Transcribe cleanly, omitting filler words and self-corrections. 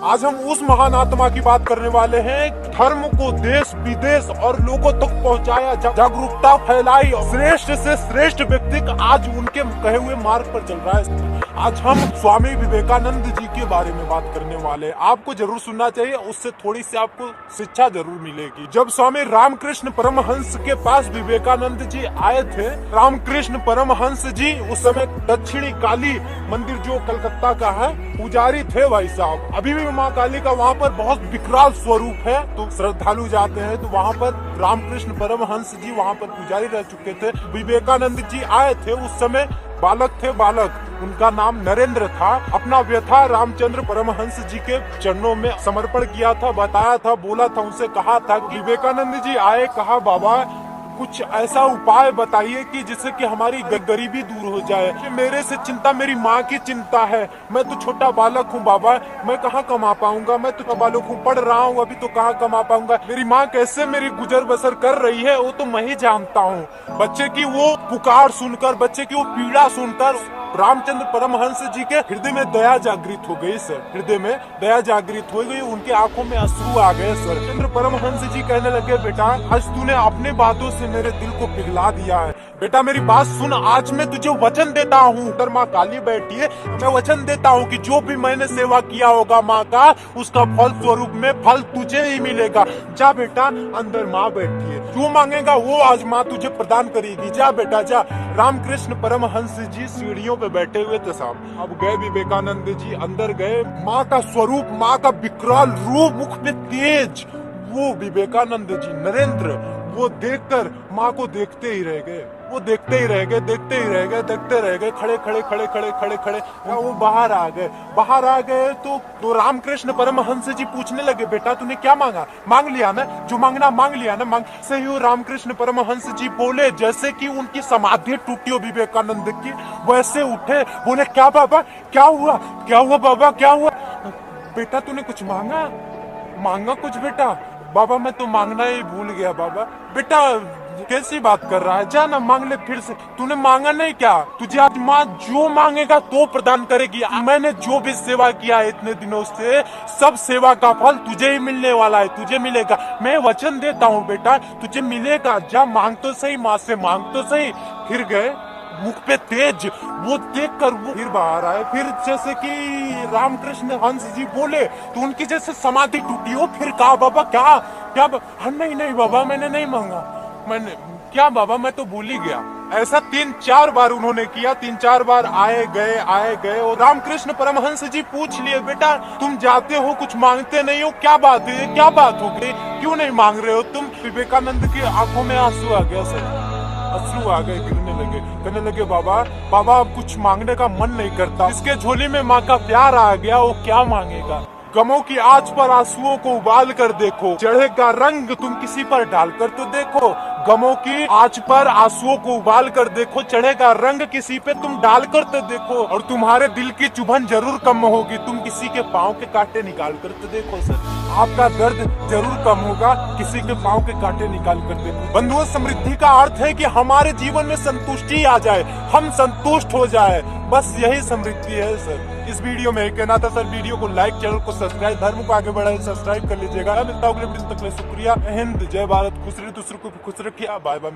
आज हम उस महान आत्मा की बात करने वाले हैं, धर्म को देश विदेश और लोगों तक पहुंचाया, जागरूकता फैलाई, श्रेष्ठ से श्रेष्ठ व्यक्ति आज उनके कहे हुए मार्ग पर चल रहा है। आज हम स्वामी विवेकानंद जी के बारे में बात करने वाले हैं। आपको जरूर सुनना चाहिए, उससे थोड़ी सी आपको शिक्षा जरूर मिलेगी। जब स्वामी रामकृष्ण परमहंस के पास विवेकानंद जी आए थे, रामकृष्ण परमहंस जी उस समय दक्षिणी काली मंदिर जो कलकत्ता का है पुजारी थे भाई साहब। अभी भी माँ काली का वहाँ पर बहुत विकराल स्वरूप है, तो श्रद्धालु जाते हैं तो वहाँ पर रामकृष्ण परमहंस जी वहाँ पर पुजारी रह चुके थे। विवेकानंद जी आए थे, उस समय बालक थे, उनका नाम नरेंद्र था। अपना व्यथा रामचंद्र परमहंस जी के चरणों में समर्पण किया था, बताया था, बोला था, उनसे कहा था। विवेकानंद जी आए, कहा बाबा कुछ ऐसा उपाय बताइए कि जिससे कि हमारी गरीबी दूर हो जाए। मेरे से चिंता मेरी माँ की चिंता है, मैं तो छोटा बालक हूँ बाबा, मैं कहाँ कमा पाऊंगा, मैं तो बालक हूँ, पढ़ रहा हूँ अभी, तो कहाँ कमा पाऊंगा। मेरी माँ कैसे मेरी गुजर बसर कर रही है वो तो मैं ही जानता हूँ। बच्चे की वो पुकार सुनकर, बच्चे की वो पीड़ा सुनकर रामचंद्र परमहंस जी के हृदय में दया जागृत हो गई सर, हृदय में दया जागृत हो गई, उनके आंखों में अश्रु आ गए सर। रामचंद्र परमहंस जी कहने लगे, बेटा आज तूने अपने बातों से मेरे दिल को पिघला दिया है, बेटा मेरी बात सुन, आज मैं तुझे वचन देता हूँ, माँ काली बैठी है, मैं वचन देता हूँ कि जो भी मैंने सेवा किया होगा माँ का, उसका फल स्वरूप में फल तुझे ही मिलेगा। जा बेटा, अंदर माँ बैठी है, जो मांगेगा वो आज माँ तुझे प्रदान करेगी, जा बेटा जा। रामकृष्ण परमहंस जी सीढ़ियों पे बैठे हुए थे साहब। अब गए विवेकानंद जी, अंदर गए, माँ का स्वरूप, माँ का विकराल रूप, मुख पे तेज, वो विवेकानंद जी नरेंद्र वो देखकर माँ को देखते ही रह गए, वो देखते ही रह गए, देखते ही रह गए, देखते रह गए, खड़े खड़े खड़े खड़े खड़े खड़े। वो बाहर आ गए तो रामकृष्ण परमहंस जी पूछने लगे, बेटा तूने क्या मांगा? मांग लिया ना, जो मांगना मांग लिया ना, मांग से ही रामकृष्ण परमहंस जी बोले, जैसे कि उनकी समाधि टूटी हो विवेकानंद की, वैसे उठे, बोले क्या बाबा क्या हुआ, क्या हुआ बाबा, क्या हुआ? बेटा तूने कुछ मांगा? मांगा कुछ बेटा? बाबा मैं तो मांगना ही भूल गया बाबा। बेटा कैसी बात कर रहा है, जा ना मांग ले फिर से। तूने मांगा नहीं क्या? तुझे आज माँ जो मांगेगा तो प्रदान करेगी। मैंने जो भी सेवा किया है इतने दिनों से, सब सेवा का फल तुझे ही मिलने वाला है, तुझे मिलेगा। मैं वचन देता हूँ बेटा, तुझे मिलेगा, जा मांग तो सही, माँ से मांग तो सही। फिर गए, मुख पे तेज, वो देख कर वो फिर बाहर आए। फिर जैसे कि रामकृष्ण हंस जी बोले तो उनकी जैसे समाधि टूटी हो। फिर कहा बाबा क्या क्या नहीं नहीं बाबा मैंने नहीं मांगा, मैंने क्या बाबा, मैं तो भूल ही गया। ऐसा 3-4 बार उन्होंने किया, 3-4 बार आए गए। और रामकृष्ण परमहंस जी पूछ लिए, बेटा तुम जाते हो कुछ मांगते नहीं हो, क्या बात है, क्या बात हो गई, क्यों नहीं मांग रहे हो तुम? विवेकानंद की आंखों में आंसू आ गया सर, अश्रु आ गए, गिरने लगे, कहने लगे बाबा अब कुछ मांगने का मन नहीं करता। इसके झोली में माँ का प्यार आ गया, वो क्या मांगेगा? गमों की आंच पर आंसुओं को उबाल कर देखो, चढ़ेगा रंग तुम किसी पर डालकर तो देखो। गमों की आंच पर आंसुओं को उबाल कर देखो, चढ़ेगा रंग किसी पे तुम डाल कर तो देखो, और तुम्हारे दिल की चुभन जरूर कम होगी, तुम किसी के पाँव के कांटे निकाल कर तो देखो सर। आपका दर्द जरूर कम होगा, किसी के पाँव के कांटे निकाल कर देखो। बंधुओं, समृद्धि का अर्थ है कि हमारे जीवन में संतुष्टि आ जाए, हम संतुष्ट हो जाए, बस यही समृद्धि है सर। इस वीडियो में कहना था सर, वीडियो को लाइक, चैनल को सब्सक्राइब, धर्म को आगे बढ़ाए सब्सक्राइब कर लीजिएगा। मिलता हूँ अगले वीडियो तक, शुक्रिया, हिंद, जय भारत, खुश रहिए, दूसरों को खुश रखिए, बाय बाय।